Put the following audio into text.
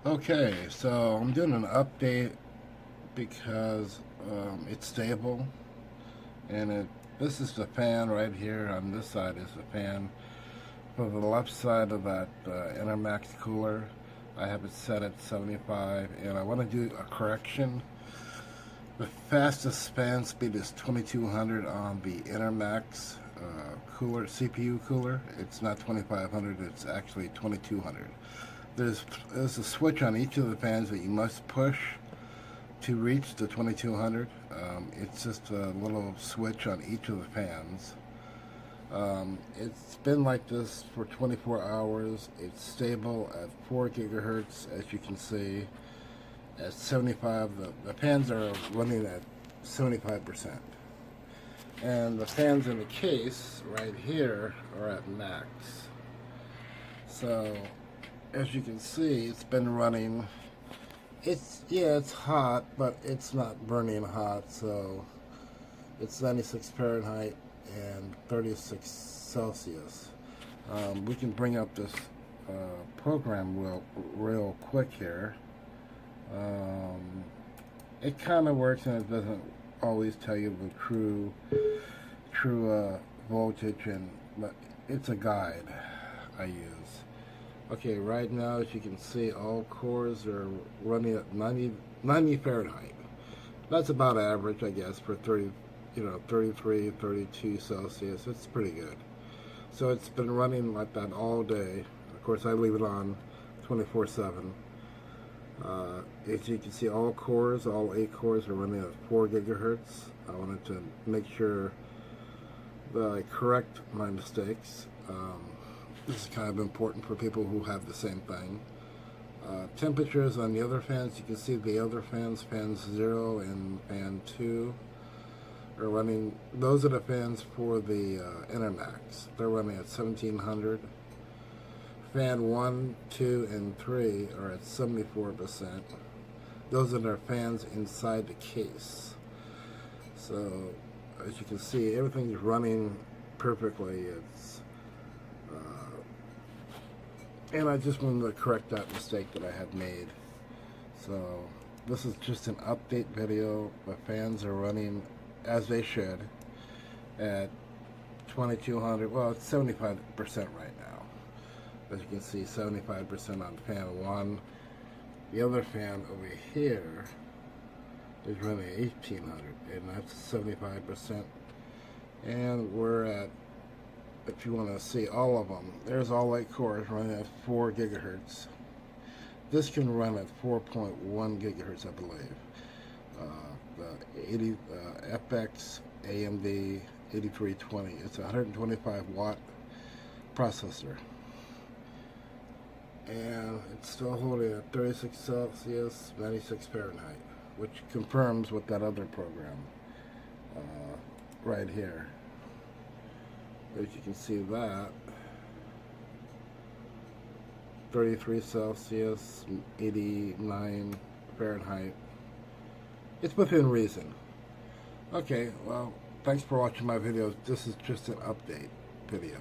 Okay, so I'm doing an update because it's stable, and this is the fan right here. On this side is the fan. For the left side of that ENERMAX cooler, I have it set at 75, and I want to do a correction. The fastest fan speed is 2200 on the ENERMAX cooler, CPU cooler. It's not 2500, it's actually 2200. There's a switch on each of the fans that you must push to reach the 2200. It's just a little switch on each of the fans. It's been like this for 24 hours. It's stable at 4 gigahertz, as you can see. At 75, the fans are running at 75%. And the fans in the case right here are at max. So, as you can see, it's been running. It's hot, but it's not burning hot, so it's 96 Fahrenheit and 36 Celsius. We can bring up this program real quick here. It kind of works, and it doesn't always tell you the true voltage, but it's a guide I use. Okay, right now, as you can see, all cores are running at 90 Fahrenheit. That's about average, I guess, for 33, 32 Celsius. It's pretty good. So it's been running like that all day. Of course, I leave it on 24/7. As you can see, all 8 cores are running at 4 gigahertz. I wanted to make sure that I correct my mistakes. This is kind of important for people who have the same thing. Temperatures on the other fans, you can see the other fans, fan 0 and fan 2, are running. Those are the fans for the ENERMAX. They're running at 1700. Fan 1, 2, and 3 are at 74%. Those are their fans inside the case. So, as you can see, everything's running perfectly. And I just wanted to correct that mistake that I had made. So, this is just an update video. The fans are running as they should at 2200. Well, it's 75% right now. As you can see, 75% on fan 1. The other fan over here is running 1800, and that's 75%. And we're at, if you want to see all of them, there's all 8 cores running at 4 gigahertz. This can run at 4.1 gigahertz, I believe. The FX AMD 8320. It's a 125 watt processor. And it's still holding at 36 Celsius, 96 Fahrenheit, which confirms with that other program right here. As you can see that, 33 Celsius, 89 Fahrenheit. It's within reason. Okay, well, thanks for watching my videos. This is just an update video.